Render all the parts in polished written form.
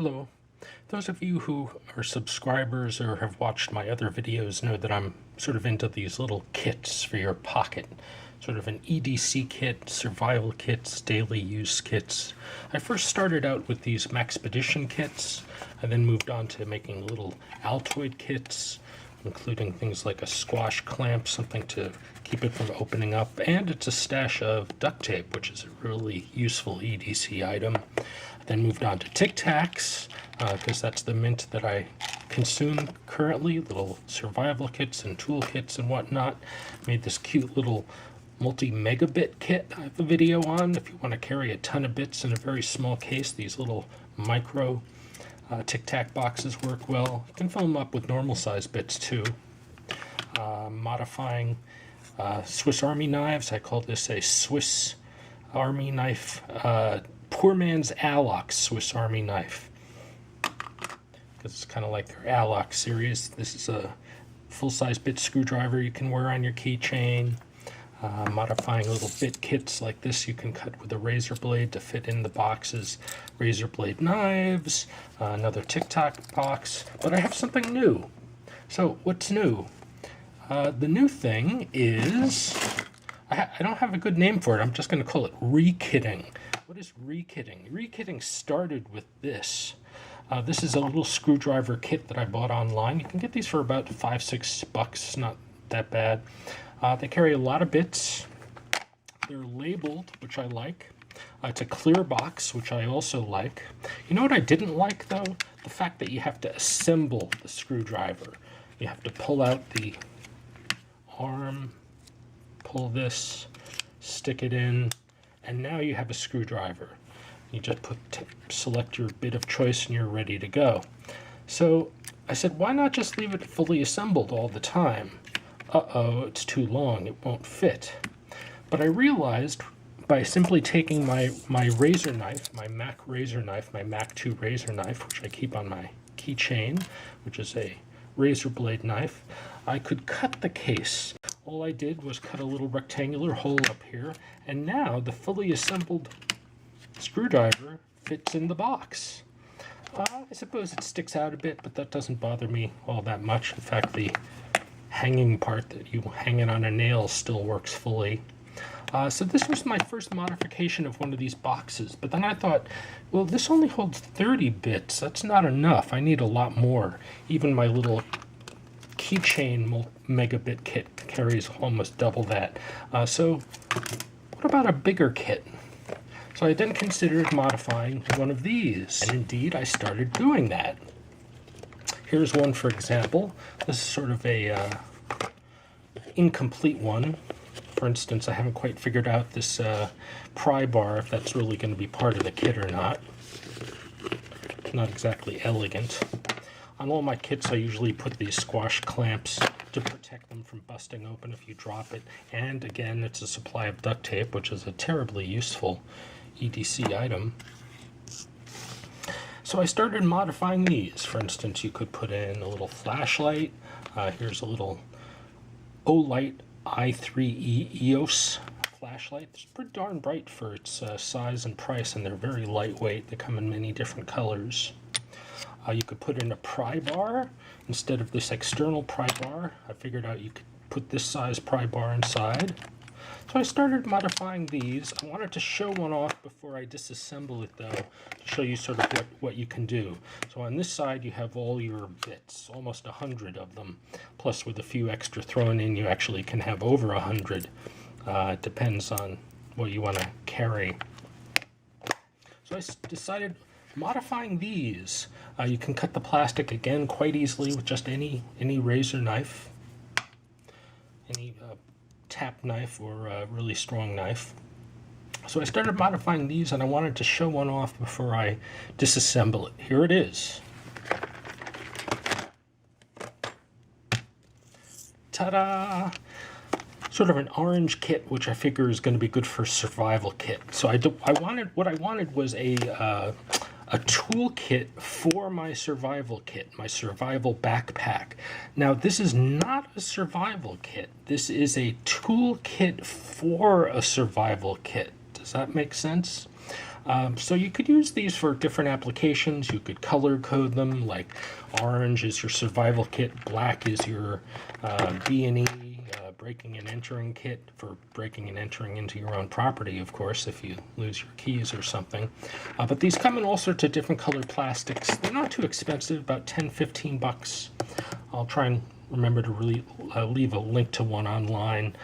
Hello. Those of you who are subscribers or have watched my other videos know that I'm sort of into these little kits for your pocket. Sort of an EDC kit, survival kits, daily use kits. I first started out with these Maxpedition kits. I then moved on to making little Altoid kits, including things like a squash clamp, something to keep it from opening up, and it's a stash of duct tape, which is a really useful EDC item. I then moved on to Tic Tacs, because that's the mint that I consume currently, little survival kits and toolkits and whatnot. Made this cute little multi-megabit kit I have a video on. If you want to carry a ton of bits in a very small case, these little micro Tic Tac boxes work well. You can fill them up with normal size bits too. Modifying Swiss Army knives. I call this a Swiss Army knife, poor man's Allox Swiss Army knife. Because it's kind of like their Allox series. This is a full-size bit screwdriver you can wear on your keychain. Modifying little bit kits like this you can cut with a razor blade to fit in the boxes. Razor blade knives, another Tic Tac box, but I have something new. So what's new? The new thing is, I don't have a good name for it. I'm just going to call it re-kitting. What is re-kitting? Re-kitting started with this. This is a little screwdriver kit that I bought online. You can get these for about $5-6, not that bad. They carry a lot of bits. They're labeled, which I like. It's a clear box, which I also like. You know what I didn't like, though? The fact that you have to assemble the screwdriver. You have to pull out the arm, pull this, stick it in, and now you have a screwdriver. You just select your bit of choice and you're ready to go. So I said, why not just leave it fully assembled all the time? Uh-oh, it's too long, it won't fit. But I realized by simply taking my razor knife, my Mac razor knife, my Mac 2 razor knife, which I keep on my keychain, which is a razor blade knife, I could cut the case. All I did was cut a little rectangular hole up here, and now the fully assembled screwdriver fits in the box. I suppose it sticks out a bit, but that doesn't bother me all that much. In fact, the hanging part that you hang it on a nail still works fully. So this was my first modification of one of these boxes, but then I thought, well, this only holds 30 bits. That's not enough. I need a lot more. Even my little keychain megabit kit carries almost double that. So what about a bigger kit? So I then considered modifying one of these, and indeed I started doing that. Here's one, for example. This is sort of a incomplete one. For instance, I haven't quite figured out this pry bar, if that's really going to be part of the kit or not. It's not exactly elegant. On all my kits, I usually put these squash clamps to protect them from busting open if you drop it. And again, it's a supply of duct tape, which is a terribly useful EDC item. So I started modifying these. For instance, you could put in a little flashlight. Here's a little Olight i3E EOS flashlight. It's pretty darn bright for its size and price, and they're very lightweight. They come in many different colors. You could put in a pry bar instead of this external pry bar. I figured out you could put this size pry bar inside. So I started modifying these. I wanted to show one off before I disassemble it, though, to show you sort of what you can do. So on this side, you have all your bits, almost 100 of them. Plus, with a few extra thrown in, you actually can have over 100. It depends on what you want to carry. So I decided modifying these. You can cut the plastic again quite easily with just any razor knife, any tap knife or a really strong knife. So I started modifying these, and I wanted to show one off before I disassemble it. Here it is. Ta-da! Sort of an orange kit, which I figure is going to be good for survival kit. So what I wanted was a toolkit for my survival kit, my survival backpack. Now, this is not a survival kit. This is a toolkit for a survival kit. Does that make sense? So you could use these for different applications. You could color code them, like orange is your survival kit, black is your B&E, breaking and entering kit for breaking and entering into your own property, of course, if you lose your keys or something. But these come in all sorts of different colored plastics. They're not too expensive, about 10-15 bucks. I'll try and remember to leave a link to one online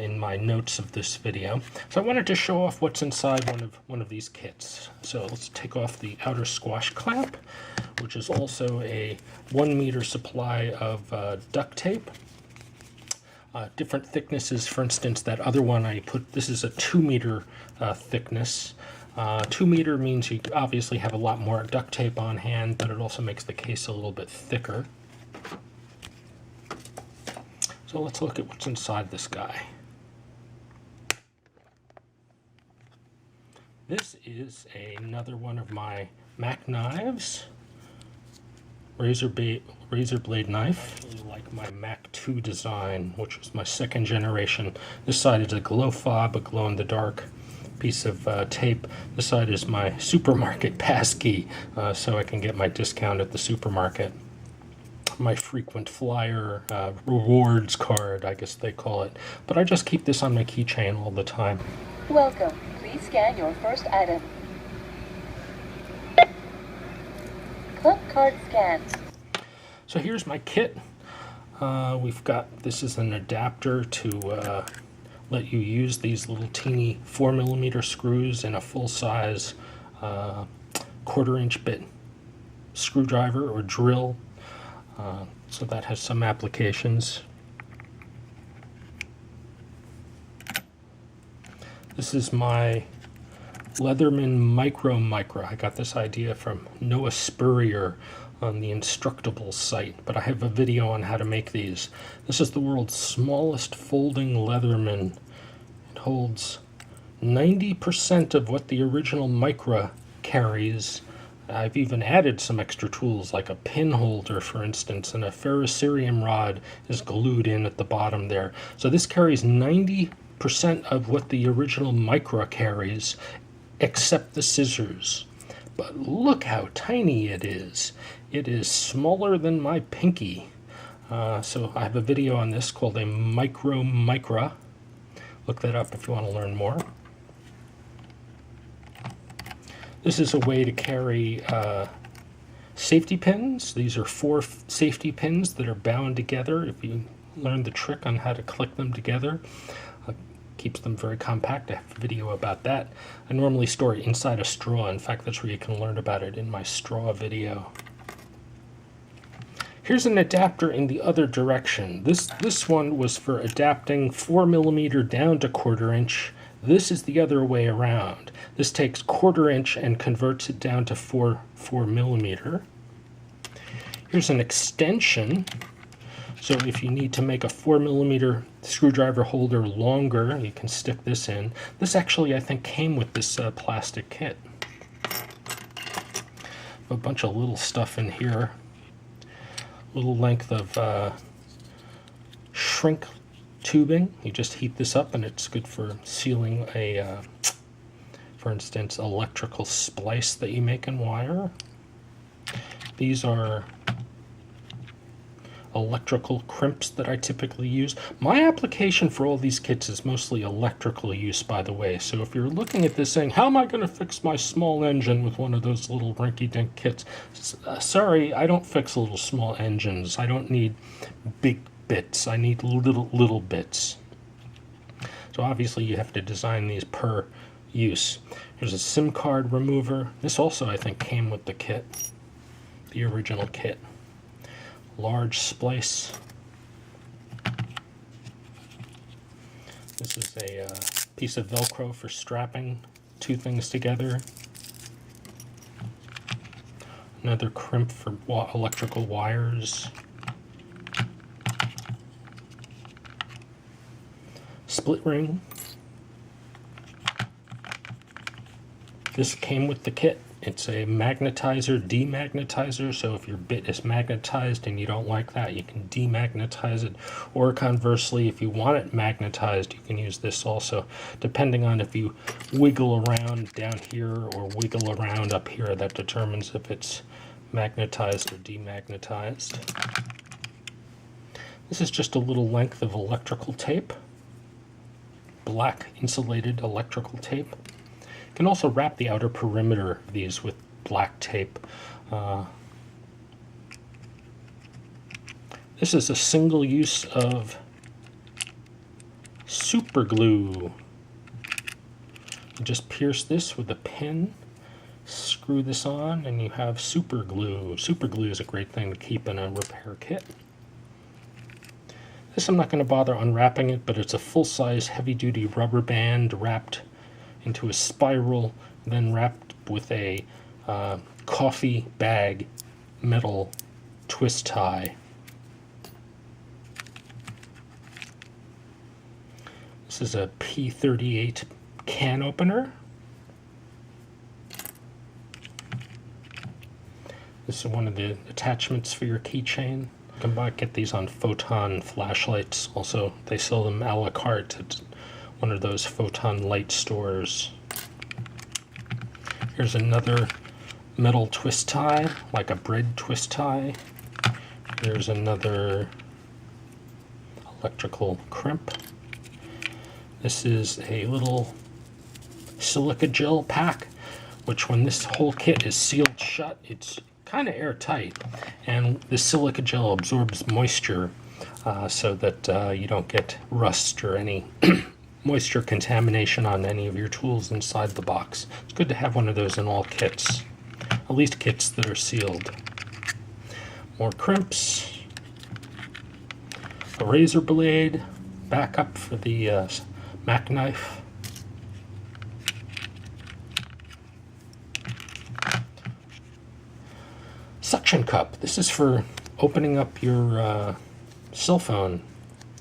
in my notes of this video. So I wanted to show off what's inside one of these kits. So let's take off the outer squash clamp, which is also a 1 meter supply of duct tape. Different thicknesses, for instance, that other one I put, this is a 2 meter thickness. 2 meter means you obviously have a lot more duct tape on hand, but it also makes the case a little bit thicker. So let's look at what's inside this guy. This is another one of my Mac knives. Razor blade knife. I really like my Mac 2 design, which was my second generation. This side is a glow fob, a glow-in-the-dark piece of tape. This side is my supermarket passkey, so I can get my discount at the supermarket. My frequent flyer rewards card, I guess they call it. But I just keep this on my keychain all the time. Welcome. Please scan your first item. Club card scan. So here's my kit. We've got, this is an adapter to let you use these little teeny 4mm screws in a full-size 1/4-inch bit screwdriver or drill. So that has some applications. This is my Leatherman Micro. I got this idea from Noah Spurrier on the Instructable site, but I have a video on how to make these. This is the world's smallest folding Leatherman. It holds 90% of what the original Micro carries. I've even added some extra tools, like a pin holder, for instance, and a ferrocerium rod is glued in at the bottom there. So this carries 90% of what the original Micro carries, except the scissors. But look how tiny it is. It is smaller than my pinky. So I have a video on this called a Micro. Look that up if you want to learn more. This is a way to carry safety pins. These are 4 safety pins that are bound together. If you learn the trick on how to click them together, keeps them very compact. I have a video about that. I normally store it inside a straw. In fact, that's where you can learn about it, in my straw video. Here's an adapter in the other direction. This one was for adapting 4mm down to 1/4-inch. This is the other way around. This takes 1/4-inch and converts it down to 4mm. Here's an extension. So if you need to make a 4mm screwdriver holder longer, you can stick this in. This actually, I think, came with this plastic kit. A bunch of little stuff in here. Little length of shrink tubing. You just heat this up and it's good for sealing a, for instance, electrical splice that you make in wire. These are electrical crimps that I typically use. My application for all these kits is mostly electrical use, by the way. So if you're looking at this saying, how am I going to fix my small engine with one of those little rinky-dink kits? Sorry, I don't fix little small engines. I don't need big bits. I need little bits. So obviously you have to design these per use. Here's a SIM card remover. This also, I think, came with the kit, the original kit. Large splice. This is a piece of Velcro for strapping 2 things together. Another crimp for electrical wires. Split ring. This came with the kit It's a magnetizer, demagnetizer, so if your bit is magnetized and you don't like that, you can demagnetize it. Or conversely, if you want it magnetized, you can use this also, depending on if you wiggle around down here or wiggle around up here, that determines if it's magnetized or demagnetized. This is just a little length of electrical tape, black insulated electrical tape. You can also wrap the outer perimeter of these with black tape. This is a single use of super glue. You just pierce this with a pin, screw this on, and you have super glue. Super glue is a great thing to keep in a repair kit. This I'm not going to bother unwrapping it, but it's a full-size heavy-duty rubber band wrapped into a spiral, then wrapped with a coffee bag metal twist tie. This is a P38 can opener. This is one of the attachments for your keychain. You can get these on Photon flashlights. Also, they sell them a la carte at one of those Photon light stores. Here's another metal twist tie, like a bread twist tie. Here's another electrical crimp. This is a little silica gel pack, which when this whole kit is sealed shut, it's kind of airtight, and the silica gel absorbs moisture so that you don't get rust or any moisture contamination on any of your tools inside the box. It's good to have one of those in all kits, at least kits that are sealed. More crimps, a razor blade, backup for the Mac knife. Suction cup. This is for opening up your cell phone.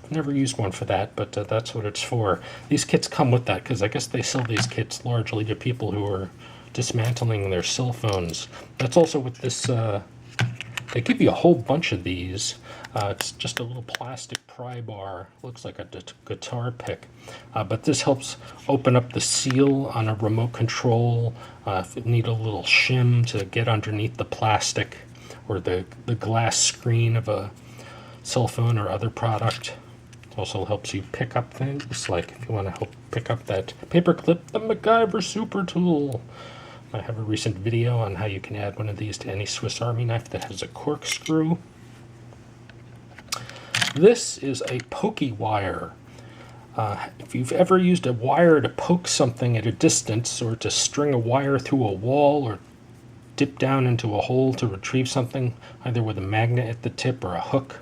I've never used one for that, but that's what it's for. These kits come with that because I guess they sell these kits largely to people who are dismantling their cell phones. That's also what this, they give you a whole bunch of these. It's just a little plastic pry bar. Looks like a guitar pick. But this helps open up the seal on a remote control. If you need a little shim to get underneath the plastic or the glass screen of a cell phone or other product. It also helps you pick up things, like if you want to help pick up that paperclip, the MacGyver Super Tool. I have a recent video on how you can add one of these to any Swiss Army knife that has a corkscrew. This is a pokey wire. If you've ever used a wire to poke something at a distance, or to string a wire through a wall, or dip down into a hole to retrieve something, either with a magnet at the tip or a hook,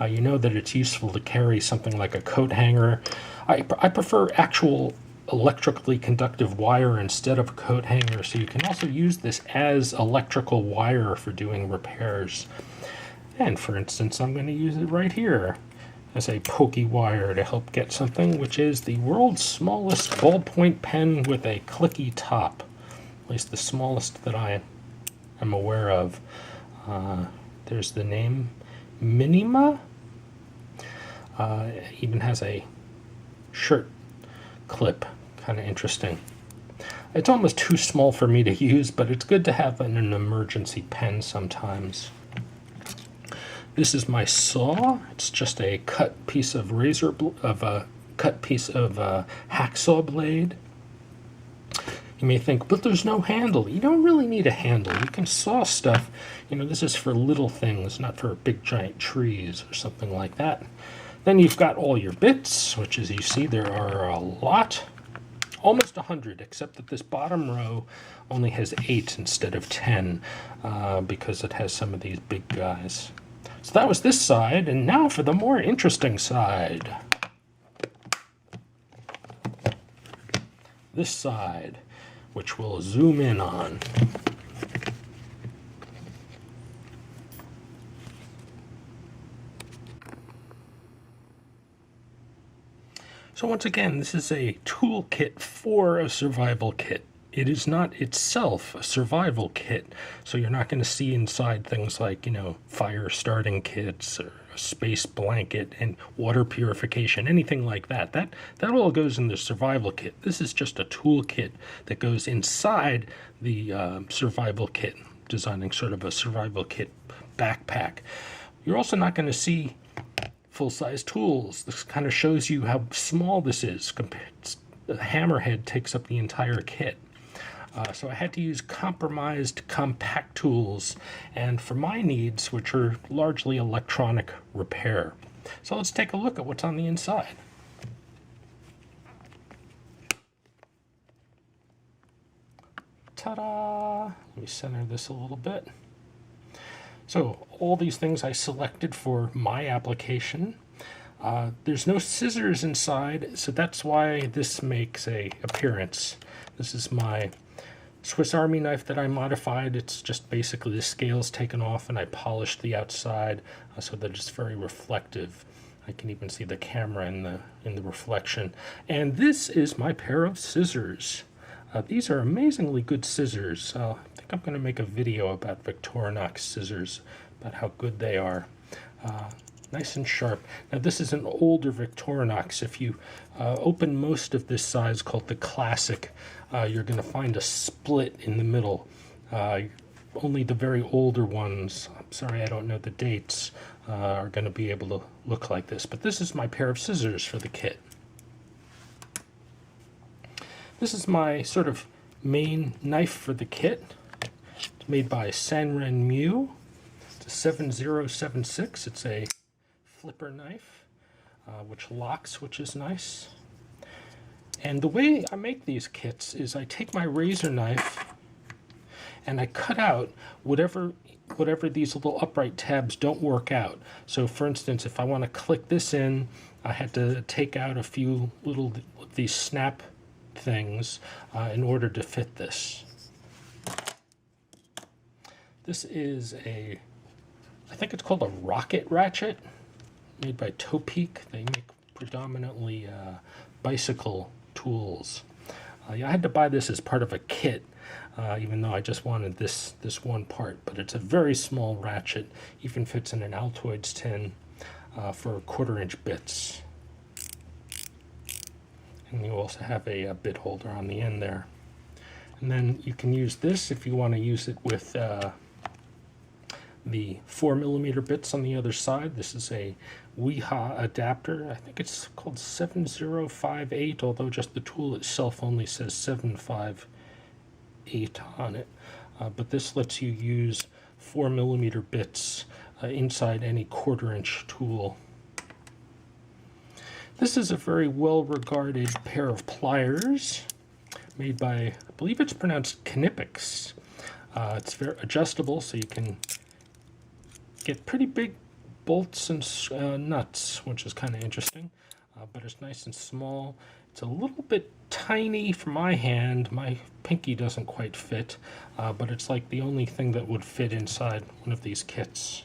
you know that it's useful to carry something like a coat hanger. I prefer actual electrically conductive wire instead of a coat hanger, so you can also use this as electrical wire for doing repairs. And for instance, I'm going to use it right here as a pokey wire to help get something, which is the world's smallest ballpoint pen with a clicky top. At least the smallest that I am aware of. There's the name Minima. It even has a shirt clip. Kind of interesting. It's almost too small for me to use, but it's good to have in an emergency pen sometimes. This is my saw. It's just a cut piece of hacksaw blade. You may think, but there's no handle. You don't really need a handle. You can saw stuff. You know, this is for little things, not for big giant trees or something like that. Then you've got all your bits, which as you see, there are a lot. Almost 100, except that this bottom row only has 8 instead of 10, because it has some of these big guys. So that was this side, and now for the more interesting side. This side, which we'll zoom in on. So once again, this is a toolkit for a survival kit. it is not itself a survival kit. So you're not going to see inside things like, fire starting kits or a space blanket and water purification, anything like that. That all goes in the survival kit. This is just a toolkit that goes inside the survival kit, designing sort of a survival kit backpack. You're also not going to see full-size tools. This kind of shows you how small this is. The hammerhead takes up the entire kit. So I had to use compromised compact tools, and for my needs, which are largely electronic repair. So let's take a look at what's on the inside. Ta-da! Let me center this a little bit. So all these things I selected for my application. There's no scissors inside, so that's why this makes an appearance. This is my Swiss Army knife that I modified. It's just basically the scales taken off, and I polished the outside so that it's very reflective. I can even see the camera in the reflection. And this is my pair of scissors. These are amazingly good scissors. I think I'm going to make a video about Victorinox scissors, about how good they are. Nice and sharp. Now this is an older Victorinox. If you open most of this size, called the Classic, you're going to find a split in the middle. Only the very older ones, I'm sorry I don't know the dates, are going to be able to look like this. But this is my pair of scissors for the kit. This is my sort of main knife for the kit. It's made by Sanren Mu. It's a 7076. It's a flipper knife, which locks, which is nice. And the way I make these kits is I take my razor knife and I cut out whatever these little upright tabs don't work out. So for instance, if I want to click this in, I had to take out a few little these snap things in order to fit this. This is I think it's called a rocket ratchet, made by Toolkit. They make predominantly bicycle tools. I had to buy this as part of a kit, even though I just wanted this one part. But it's a very small ratchet, even fits in an Altoids tin for 1/4-inch bits. And you also have a bit holder on the end there. And then you can use this if you want to use it with the 4mm bits on the other side. This is a WIHA adapter. I think it's called 7058, although just the tool itself only says 758 on it. But this lets you use 4mm bits inside any 1/4-inch tool. This is a very well-regarded pair of pliers made by, I believe it's pronounced Knipex. It's very adjustable, so you can get pretty big bolts and nuts, which is kind of interesting, but it's nice and small. It's a little bit tiny for my hand. My pinky doesn't quite fit, but it's like the only thing that would fit inside one of these kits.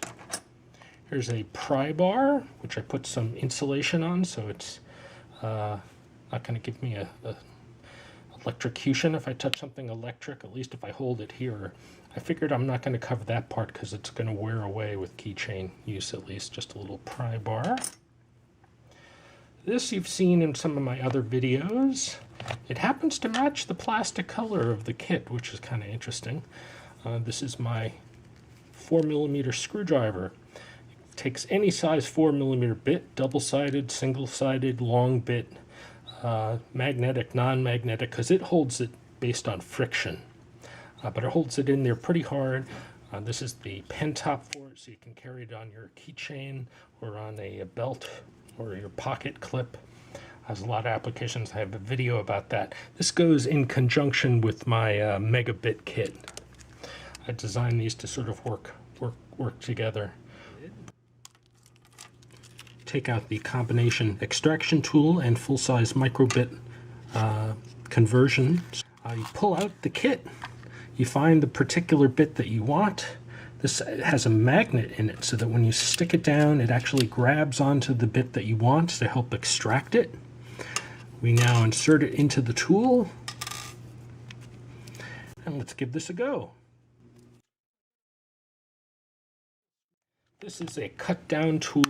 Here's a pry bar, which I put some insulation on, so it's not going to give me a electrocution if I touch something electric, at least if I hold it here. I figured I'm not going to cover that part because it's going to wear away with keychain use, at least. Just a little pry bar. This you've seen in some of my other videos. It happens to match the plastic color of the kit, which is kind of interesting. This is my 4mm screwdriver. It takes any size 4mm bit, double-sided, single-sided, long bit, magnetic, non-magnetic, because it holds it based on friction. But it holds it in there pretty hard. This is the pen top for it, so you can carry it on your keychain or on a belt or your pocket clip. Has a lot of applications. I have a video about that. This goes in conjunction with my megabit kit. I designed these to sort of work together. Take out the combination extraction tool and full-size microbit conversion. You pull out the kit. You find the particular bit that you want. This has a magnet in it so that when you stick it down, it actually grabs onto the bit that you want to help extract it. We now insert it into the tool. And let's give this a go. This is a cut down tool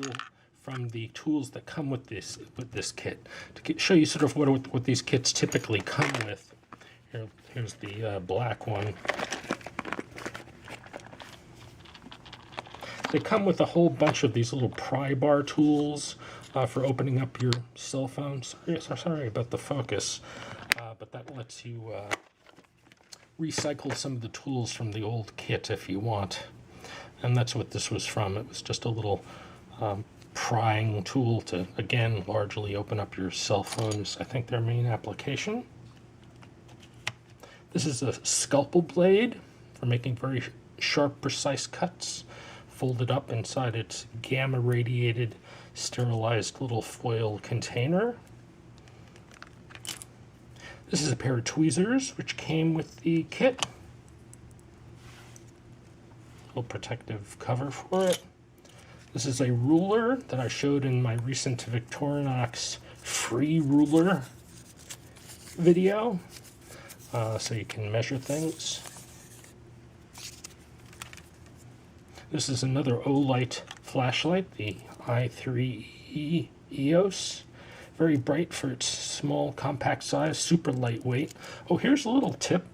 from the tools that come with this kit. To show you sort of what these kits typically come with. Here's the black one. They come with a whole bunch of these little pry bar tools for opening up your cell phone. Sorry about the focus, but that lets you recycle some of the tools from the old kit if you want. And that's what this was from. It was just a little prying tool to, again, largely open up your cell phones. I think their main application. This is a scalpel blade for making very sharp, precise cuts, folded up inside its gamma radiated, sterilized little foil container. This is a pair of tweezers which came with the kit. Little protective cover for it. This is a ruler that I showed in my recent Victorinox free ruler video, so you can measure things. This is another Olight flashlight, the i3E EOS. Very bright for its small, compact size, super lightweight. Oh, here's a little tip.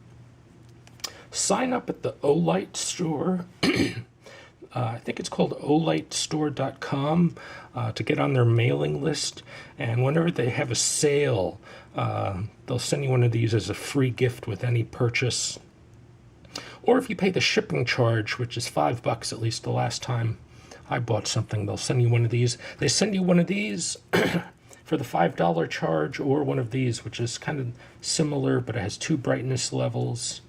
Sign up at the Olight store. I think it's called olightstore.com to get on their mailing list. And whenever they have a sale, they'll send you one of these as a free gift with any purchase. Or if you pay the shipping charge, which is $5 at least the last time I bought something, they'll send you one of these. They send you one of these for the $5 charge, or one of these, which is kind of similar, but it has 2 brightness levels.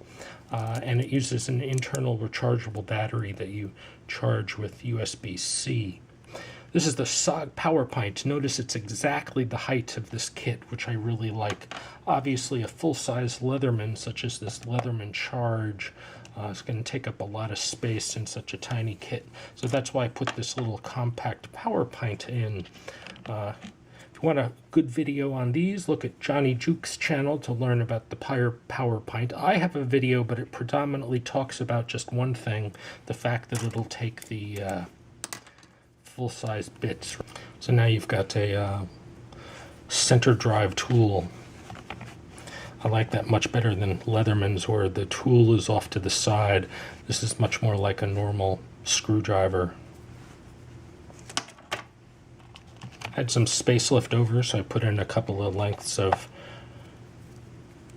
And it uses an internal rechargeable battery that you charge with USB-C. This is the SOG Power Pint. Notice it's exactly the height of this kit, which I really like. Obviously, a full-size Leatherman, such as this Leatherman Charge, is going to take up a lot of space in such a tiny kit. So that's why I put this little compact Power Pint in. If you want a good video on these, look at Johnny Juke's channel to learn about the Power Pint. I have a video, but it predominantly talks about just one thing, the fact that it'll take the full-size bits. So now you've got a center drive tool. I like that much better than Leatherman's, where the tool is off to the side. This is much more like a normal screwdriver. I had some space left over, so I put in a couple of lengths of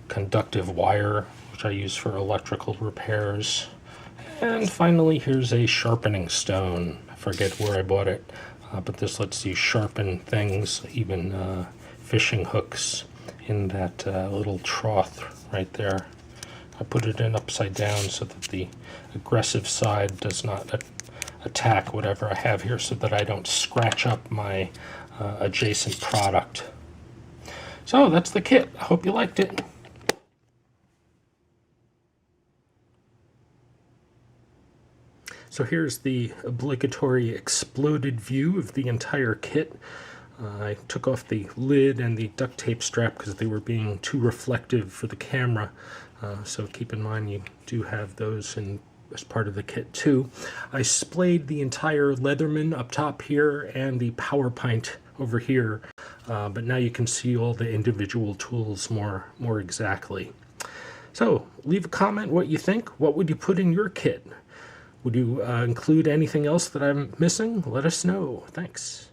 conductive wire, which I use for electrical repairs. And finally, here's a sharpening stone. I forget where I bought it, but this lets you sharpen things, even fishing hooks, in that little trough right there. I put it in upside down so that the aggressive side does not attack whatever I have here, so that I don't scratch up my adjacent product. So that's the kit. I hope you liked it. So here's the obligatory exploded view of the entire kit. I took off the lid and the duct tape strap because they were being too reflective for the camera. So keep in mind you do have those as part of the kit too. I splayed the entire Leatherman up top here and the Power Pint over here, but now you can see all the individual tools more exactly. So leave a comment what you think. What would you put in your kit? Would you include anything else that I'm missing? Let us know. Thanks.